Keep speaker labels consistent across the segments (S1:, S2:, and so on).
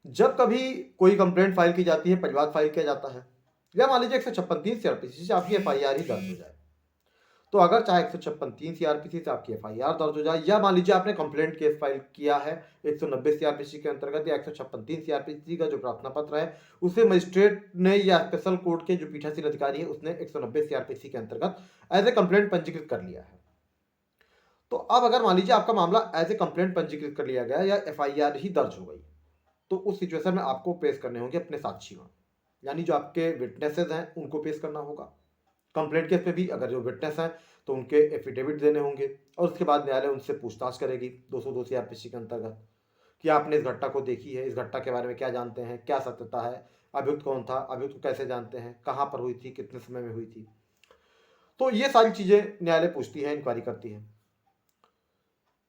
S1: जब कभी कोई कंप्लेंट फाइल की जाती है, परिवाद फाइल किया जाता है, या मान लीजिए 156(3) सीआरपीसी से आपकी एफआईआर ही दर्ज हो जाए, तो अगर चाहे 156(3) सीआरपीसी से आपकी एफआईआर दर्ज हो जाए, या मान लीजिए आपने कंप्लेंट केस फाइल किया है 190 सीआरपीसी के अंतर्गत या 156(3) सीआरपीसी का जो प्रार्थना पत्र है उसे मजिस्ट्रेट ने या स्पेशल कोर्ट के जो पीठासीन अधिकारी है उसने 190 सीआरपीसी के अंतर्गत एज ए कंप्लेंट पंजीकृत कर लिया है। तो अब अगर मान लीजिए आपका मामला एज ए कंप्लेंट पंजीकृत कर लिया गया या एफआईआर ही दर्ज हो गई, तो उस सिचुएशन में आपको पेश करने होंगे अपने साक्षीगण, यानी जो आपके विटनेसेस हैं उनको पेश करना होगा। कंप्लेंट केस पे भी अगर जो विटनेस हैं तो उनके एफिडेविट देने होंगे, और उसके बाद न्यायालय उनसे पूछताछ करेगी 202 सीआरपीसी के अंतर्गत कि आपने इस घटना को देखी है, इस घटना के बारे में क्या जानते हैं, क्या सत्यता है, अभियुक्त कौन था, अभियुक्त को कैसे जानते हैं, कहाँ पर हुई थी, कितने समय में हुई थी। तो ये सारी चीजें न्यायालय पूछती है, इंक्वायरी करती है।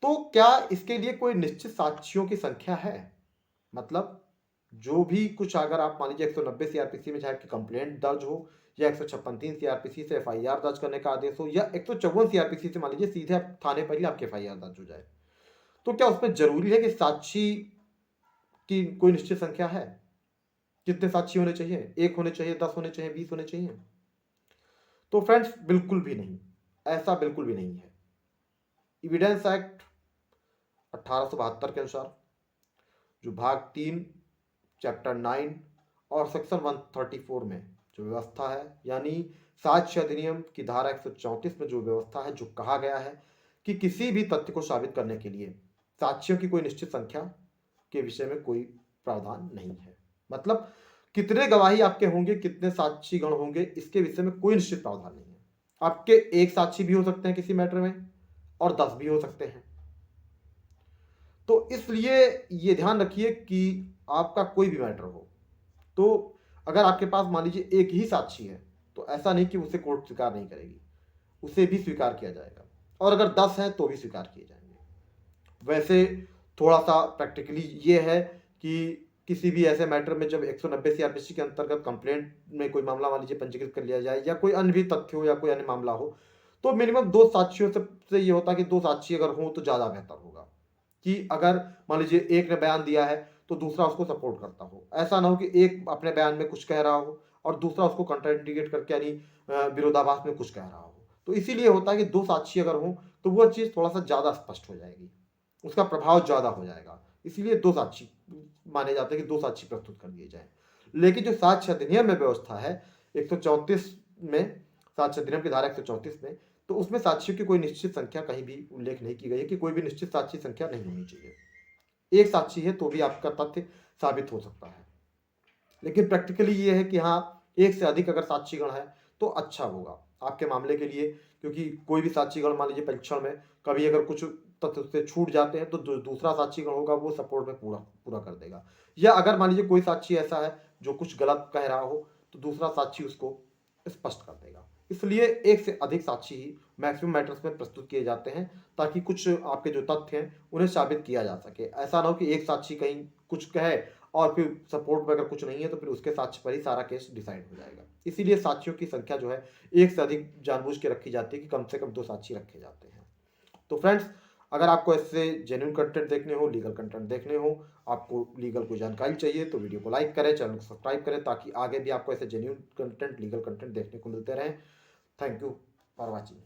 S1: तो क्या इसके लिए कोई निश्चित साक्षियों की संख्या है? मतलब जो भी कुछ अगर आप मान लीजिए 190 सीआरपीसी में चाहे आपकी कंप्लेंट दर्ज हो, या 156(3) सीआरपीसी से एफआईआर दर्ज करने का आदेश हो, या 154 सीआरपीसी से मान लीजिए सीधे आप थाने पर ही आपकी एफआईआर दर्ज हो जाए, तो क्या उसमें जरूरी है कि साक्षी की कोई निश्चित संख्या है? कितने साक्षी होने चाहिए? 1 होने चाहिए, 10 होने चाहिए, 20 होने चाहिए? तो फ्रेंड्स बिल्कुल भी नहीं, ऐसा बिल्कुल भी नहीं है। एविडेंस एक्ट 1872 के अनुसार जो भाग 3 चैप्टर 9 और सेक्शन 134 में जो व्यवस्था है, यानी साक्ष्य अधिनियम की धारा 134 में जो व्यवस्था है, जो कहा गया है कि किसी भी तथ्य को साबित करने के लिए साक्ष्यों की कोई निश्चित संख्या के विषय में कोई प्रावधान नहीं है। मतलब कितने गवाही आपके होंगे, कितने साक्षीगण होंगे, इसके विषय में कोई निश्चित प्रावधान नहीं है। आपके एक साक्षी भी हो सकते हैं किसी मैटर में, और 10 भी हो सकते हैं। तो इसलिए ये ध्यान रखिए कि आपका कोई भी मैटर हो, तो अगर आपके पास मान लीजिए एक ही साक्षी है, तो ऐसा नहीं कि उसे कोर्ट स्वीकार नहीं करेगी, उसे भी स्वीकार किया जाएगा, और अगर 10 हैं तो भी स्वीकार किए जाएंगे। वैसे थोड़ा सा प्रैक्टिकली ये है कि किसी भी ऐसे मैटर में जब 190 सीआरपीसी के अंतर्गत कंप्लेंट में कोई मामला मान लीजिए पंजीकृत कर लिया जाए, या कोई अन्य भी तथ्य हो या कोई अन्य मामला हो, तो मिनिमम 2 साक्षियों से ये होता है कि 2 साक्षी अगर हो तो ज़्यादा बेहतर होगा, कि अगर मान लीजिए एक ने बयान दिया है तो दूसरा उसको सपोर्ट करता हो। ऐसा ना हो कि एक अपने बयान में कुछ कह रहा हो और दूसरा उसको कंट्राइंडिकेट करके, यानी विरोधाभास में कुछ कह रहा हो। तो इसीलिए होता है कि 2 साक्षी अगर हो तो वो चीज़ थोड़ा सा ज़्यादा स्पष्ट हो जाएगी, उसका प्रभाव ज़्यादा हो जाएगा। इसीलिए 2 साक्षी माने जाते हैं कि 2 साक्षी प्रस्तुत कर दिए जाएँ। लेकिन जो साक्ष्य अधिनियम में व्यवस्था है 134 में, साक्ष्य अधिनियम की धारा 134 में, तो उसमें साक्षियों की कोई निश्चित संख्या कहीं भी उल्लेख नहीं की गई है कि कोई भी निश्चित साक्षी संख्या नहीं होनी चाहिए। एक साक्षी है तो भी आपका तथ्य साबित हो सकता है। लेकिन प्रैक्टिकली ये है कि हाँ, एक से अधिक अगर साक्षीगण है तो अच्छा होगा आपके मामले के लिए, क्योंकि कोई भी साक्षीगण मान लीजिए परीक्षण में कभी अगर कुछ तथ्य उससे छूट जाते हैं तो जो दूसरा साक्षीगण होगा वो सपोर्ट में पूरा पूरा कर देगा। या अगर मान लीजिए कोई साक्षी ऐसा है जो कुछ गलत कह रहा हो तो दूसरा साक्षी उसको स्पष्ट कर देगा। इसलिए एक से अधिक साक्षी ही मैक्सिमम मैटर्स में प्रस्तुत किए जाते हैं, ताकि कुछ आपके जो तथ्य हैं उन्हें साबित किया जा सके। ऐसा ना हो कि एक साक्षी कहीं कुछ कहे और फिर सपोर्ट में अगर कुछ नहीं है तो फिर उसके साक्ष्य पर ही सारा केस डिसाइड हो जाएगा। इसीलिए साक्षियों की संख्या जो है एक से अधिक जानबूझ के रखी जाती है कि कम से कम 2 साक्षी रखे जाते हैं। तो फ्रेंड्स, अगर आपको ऐसे जेन्युइन कंटेंट देखने हो, लीगल कंटेंट देखने हो, आपको लीगल कोई जानकारी चाहिए तो वीडियो को लाइक करें, चैनल को सब्सक्राइब करें, ताकि आगे भी आपको ऐसे जेन्युइन कंटेंट, लीगल कंटेंट देखने को मिलते रहें। Thank you for watching.